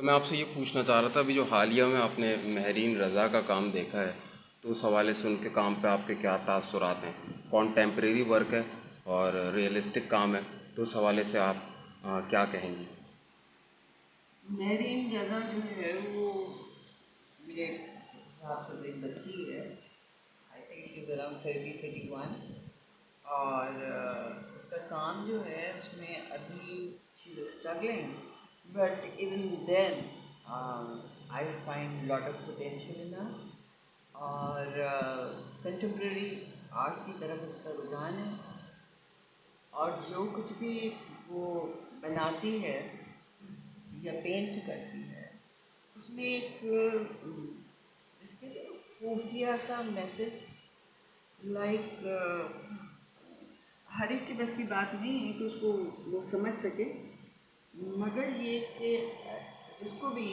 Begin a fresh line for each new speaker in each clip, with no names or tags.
तो मैं आपसे ये पूछना चाह रहा था, अभी जो हालिया में आपने महरीन रज़ा का काम देखा है, तो उस हवाले से उनके काम पे आपके क्या तासुरात हैं? कॉन्टेम्परेरी वर्क है और रियलिस्टिक काम है, तो उस हवाले से आप क्या कहेंगी?
मेहरीन रज़ा जो है वो मेरे हिसाब से तो एक बच्ची है। I think she is around 30-31 और उसका काम जो है उसमें अभी she is struggling, but even then I find lot of potential in her. और कंटेम्प्रेरी आर्ट की तरफ उसका रुझान है और जो कुछ भी वो बनाती है या पेंट करती है उसमें एक इसके जो खुफिया सा मैसेज, लाइक हर एक के बस की बात नहीं है कि उसको वो समझ सके, मगर ये कि जिसको भी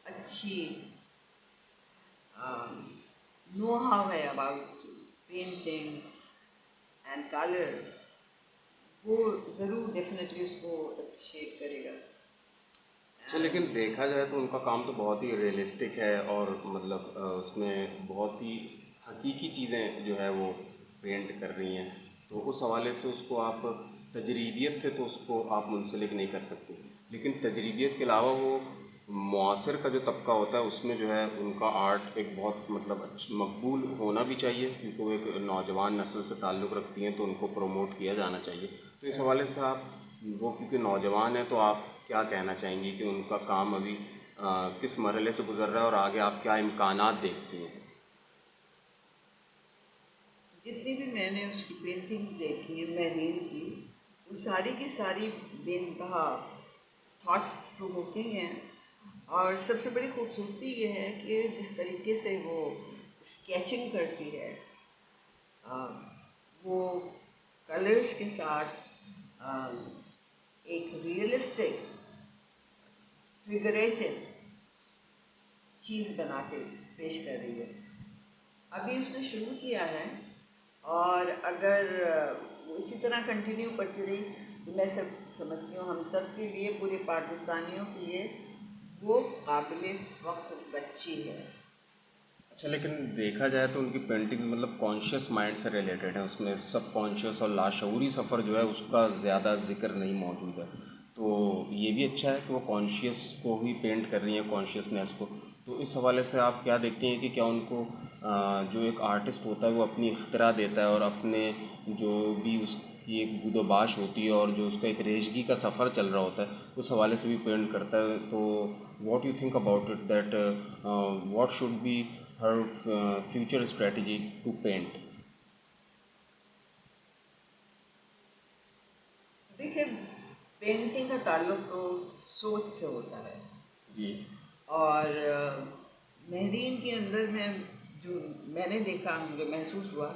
अच्छी नो हाउ है अबाउट पेंटिंग्स एंड कलर्स, वो ज़रूर डेफिनेटली उसको अप्रिशिएट करेगा।
अच्छा, लेकिन देखा जाए तो उनका काम तो बहुत ही रियलिस्टिक है और मतलब उसमें बहुत ही हकीकी चीज़ें जो है वो पेंट कर रही हैं, तो उस हवाले से उसको आप तजरीबियत से तो उसको आप मुंसलिक नहीं कर सकते, लेकिन तजरीबियत के अलावा वो मुआसर का जो तबका होता है उसमें जो है उनका आर्ट एक बहुत मतलब मकबूल होना भी चाहिए, क्योंकि वो एक नौजवान नस्ल से ताल्लुक़ रखती हैं तो उनको प्रमोट किया जाना चाहिए। तो इस हवाले से आप, वो क्योंकि नौजवान है, तो आप क्या कहना चाहेंगी कि उनका काम अभी किस मरहले से गुज़र रहा है और आगे आप क्या इम्कानात देखती हैं?
जितनी भी मैंने उसकी पेंटिंग्स देखी हैं मेहरीन की, वो सारी की सारी बेनतहा थॉट प्रोवोकिंग हैं। और सबसे बड़ी खूबसूरती ये है कि जिस तरीके से वो स्केचिंग करती है, आ, वो कलर्स के साथ आ, एक रियलिस्टिक फिगरेटिव चीज़ बना के पेश कर रही है। अभी उसने शुरू किया है और अगर वो इसी तरह कंटिन्यू करती रही तो मैं सब समझती हूँ हम सब के लिए, पूरे पाकिस्तानियों के लिए वो काबिल फ़ख्र बच्ची है।
अच्छा, लेकिन देखा जाए तो उनकी पेंटिंग्स मतलब कॉन्शियस माइंड से रिलेटेड है, उसमें सब कॉन्शियस और लाशऊरी सफ़र जो है उसका ज़्यादा ज़िक्र नहीं मौजूद है। तो ये भी अच्छा है कि वो कॉन्शियस को ही पेंट कर रही हैं, कॉन्शियसनेस को। तो इस हवाले से आप क्या देखती हैं कि क्या उनको जो एक आर्टिस्ट होता है वो अपनी इख्तिरा देता है और अपने जो भी उसकी एक गुदोबाश होती है और जो उसका एक रेशगी का सफ़र चल रहा होता है उस हवाले से भी पेंट करता है, तो what you think about it that what should be her future strategy to paint?
देखिए, पेंटिंग का ताल्लुक तो सोच से होता है
जी।
और मेहरीन के अंदर में जो मैंने देखा, मुझे महसूस हुआ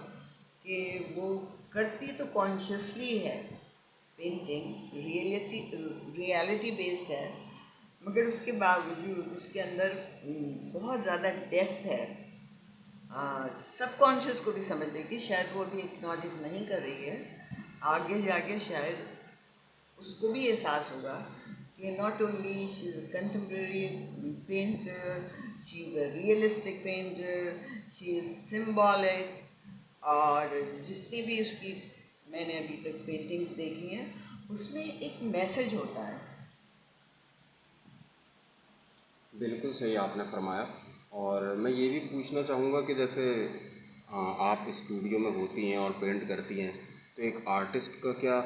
कि वो करती तो कॉन्शियसली है पेंटिंग, रियलिटी बेस्ड है, मगर उसके बावजूद उसके अंदर बहुत ज़्यादा डेप्थ है। सबकॉन्शियस को भी समझ लेगी, शायद वो अभी एक्नॉलेज नहीं कर रही है, आगे जाके शायद उसको भी एहसास होगा कि not only she is a contemporary painter, she is a realistic painter, she is symbolic. और जितनी भी उसकी मैंने अभी तक पेंटिंग्स देखी हैं उसमें एक मैसेज होता है।
बिल्कुल सही आपने फरमाया। और मैं ये भी पूछना चाहूँगा कि जैसे आप स्टूडियो में होती हैं और पेंट करती हैं, तो एक आर्टिस्ट का क्या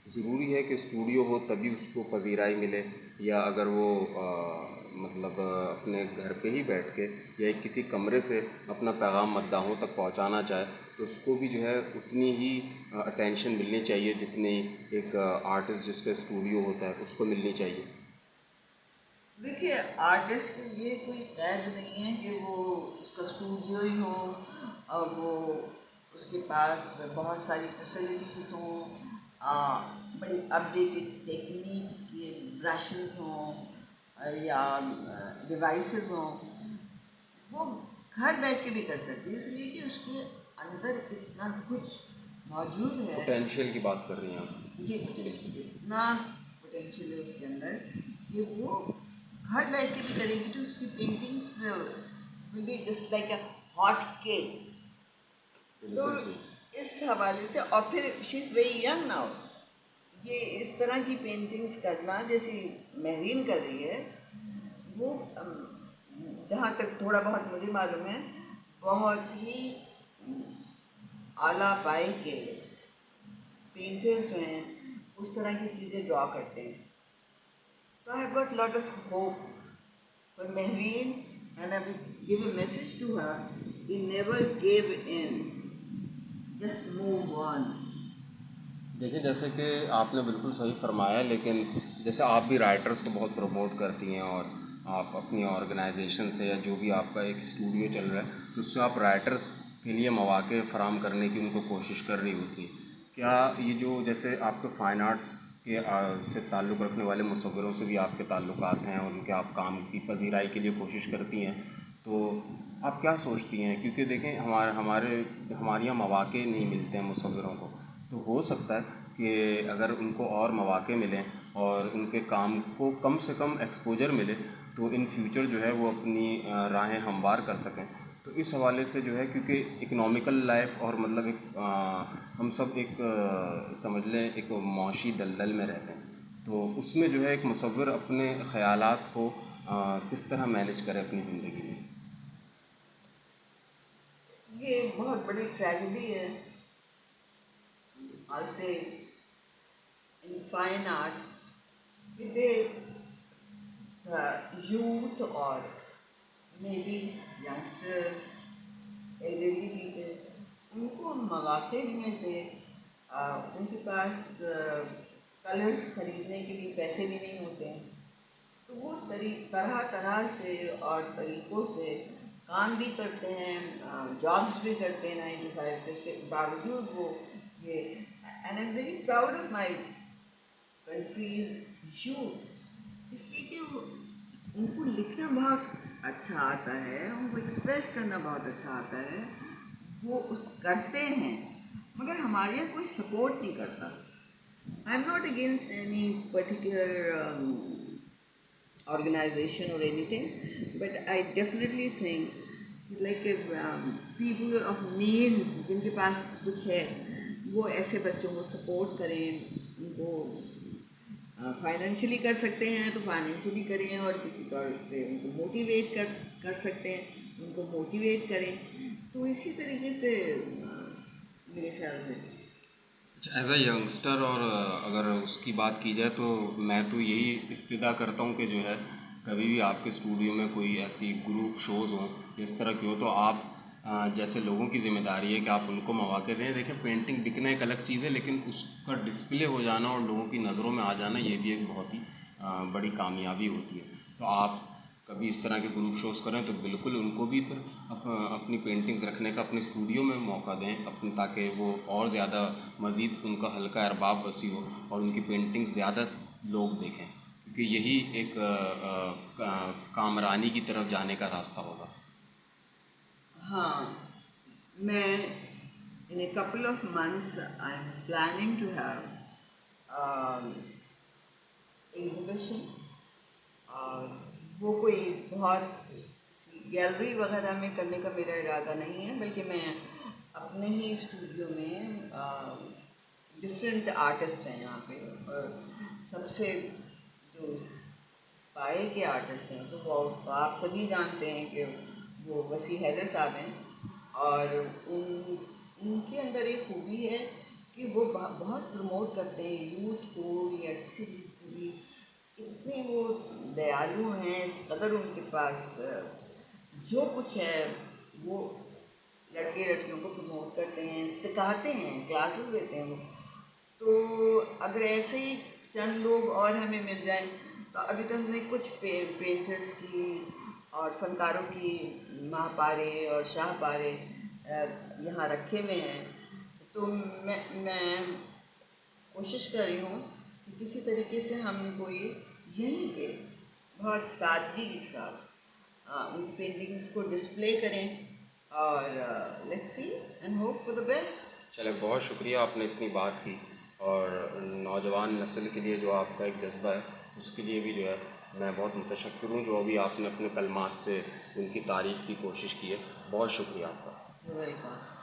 ज़रूरी है कि स्टूडियो हो तभी उसको पजीराई मिले, या अगर वो मतलब अपने घर पे ही बैठ के या एक किसी कमरे से अपना पैगाम मद्दाहों तक पहुंचाना चाहे तो उसको भी जो है उतनी ही अटेंशन मिलनी चाहिए जितनी एक आर्टिस्ट जिसका स्टूडियो होता है उसको मिलनी चाहिए?
देखिए, आर्टिस्ट के लिए कोई कैद नहीं है कि वो उसका स्टूडियो ही हो और वो उसके पास बहुत सारी फैसिलिटीज़ हों, बड़ी अपडेटेड टेक्निक्स के ब्रशेस हों या डिवाइसेस हों। वो घर बैठ के भी कर सकती है, इसलिए कि उसके अंदर इतना कुछ मौजूद है।
पोटेंशियल की बात कर रही हैं आप?
जी,
बिल्कुल।
पोटेंशियल, इतना पोटेंशियल है उसके अंदर कि वो घर बैठ के भी करेगी तो उसकी paintings will be just like a hot cake. तो
बिल्कुल सही।
इस हवाले से, और फिर she is very young now, ये इस तरह की पेंटिंग्स करना जैसी महरीन कर रही है, वो जहाँ तक थोड़ा बहुत मुझे मालूम है, बहुत ही आला पाई के पेंटर्स जो हैं उस तरह की चीज़ें ड्रॉ करते हैं। So I have got lot of hope for Mehreen, and I will give a message to her: we never give in, just move on.
देखिए, जैसे कि आपने बिल्कुल सही फरमाया, लेकिन जैसे आप भी राइटर्स को बहुत प्रमोट करती हैं और आप अपनी ऑर्गेनाइजेशन से या जो भी आपका एक स्टूडियो चल रहा है तो उससे आप राइटर्स के लिए मौक़े फ़राहम करने की उनको कोशिश कर रही होती हैं। क्या ये जो जैसे आपके फ़ाइन आर्ट्स के से ताल्लुक़ रखने वाले मुसव्विरों से भी आपके ताल्लुकात हैं और उनके आप काम की पज़ीराई के लिए कोशिश करती हैं, तो आप क्या सोचती हैं? क्योंकि देखें, हमारे यहाँ मौक़े नहीं मिलते हैं मुसव्विरों को, तो हो सकता है कि अगर उनको और मौक़े मिलें और उनके काम को कम से कम एक्सपोज़र मिले तो इन फ्यूचर जो है वो अपनी राहें हमवार कर सकें। तो इस हवाले से जो है, क्योंकि इकोनॉमिकल लाइफ और मतलब हम सब एक समझ लें एक मौशी दलदल में रहते हैं, तो उसमें जो है एक मुसव्विर अपने ख़यालात को किस तरह मैनेज करे अपनी ज़िंदगी में।
ये बहुत बड़ी ट्रेजेडी है, I'll say, in fine art, कि the youth or maybe youngsters, elderly people, उनको मौक़े नहीं मिलते, उनके पास कलर्स खरीदने के लिए पैसे भी नहीं होते हैं, तो वो तरह तरह से और तरीक़ों से काम भी करते हैं, जॉब्स भी करते हैं 9 to 5, इसके बावजूद वो ये, and I am very proud of my countries youth, इसलिए कि उनको लिखना बहुत अच्छा आता है, उनको एक्सप्रेस करना बहुत अच्छा आता है, वो करते हैं, मगर हमारे यहाँ कोई सपोर्ट नहीं करता। I am not against any particular organization or anything, but I definitely think like people of means जिनके पास कुछ है वो ऐसे बच्चों को सपोर्ट करें, उनको फाइनेंशियली कर सकते हैं तो फाइनेंशियली करें, और किसी तौर से उनको मोटिवेट कर सकते हैं, उनको मोटिवेट करें, तो इसी तरीके से मेरे ख्याल से।
एज़ अ यंगस्टर और अगर उसकी बात की जाए तो मैं तो यही इस्तिदा करता हूँ कि जो है कभी भी आपके स्टूडियो में कोई ऐसी ग्रुप शोज़ हों इस तरह की हो तो आप जैसे लोगों की ज़िम्मेदारी है कि आप उनको मौक़े दें। देखिए, पेंटिंग बिकना एक अलग चीज़ है, लेकिन उसका डिस्प्ले हो जाना और लोगों की नज़रों में आ जाना ये भी एक बहुत ही बड़ी कामयाबी होती है। तो आप कभी इस तरह के ग्रुप शोज़ करें तो बिल्कुल उनको भी फिर अपनी पेंटिंग्स रखने का अपने स्टूडियो में मौका दें अपने, ताकि वो और ज़्यादा मज़ीद उनका हल्का अरबाब वसी हो और उनकी पेंटिंग्स ज़्यादा लोग देखें, क्योंकि यही एक कामरानी की तरफ जाने का रास्ता होगा।
हाँ, मैं in a couple of months I'm planning to have exhibition, और वो कोई बहुत गैलरी वगैरह में करने का मेरा इरादा नहीं है, बल्कि मैं अपने ही स्टूडियो में, डिफरेंट आर्टिस्ट हैं यहाँ पे, और सबसे जो पाए के आर्टिस्ट हैं तो वो आप सभी जानते हैं कि वो वसी हैदर साहब हैं, और उनके अंदर एक खूबी है कि वो बहुत प्रमोट करते हैं यूथ को या किसी चीज़ को भी, इतने वो दयालु हैं, इस कदर उनके पास जो कुछ है वो लड़के लड़कियों को प्रमोट करते हैं, सिखाते हैं, क्लासेस देते हैं वो। तो अगर ऐसे ही चंद लोग और हमें मिल जाएं, तो अभी तो हमने कुछ पेंटर्स की और फनकारों की महापारे और शाहपारे यहाँ रखे हुए हैं, तो मैं कोशिश कर रही हूँ कि किसी तरीके से हम कोई यहीं पे बहुत सादगी के साथ उन पेंटिंग्स को डिस्प्ले करें, और let's see and hope for the best.
चले, बहुत शुक्रिया आपने इतनी बात की और नौजवान नस्ल के लिए जो आपका एक जज़्बा है, उसके लिए भी जो है मैं बहुत मुतशक्किर हूँ, जो अभी आपने अपने कलमात से उनकी तारीफ़ की कोशिश की है। बहुत शुक्रिया आपका।
वेलकम।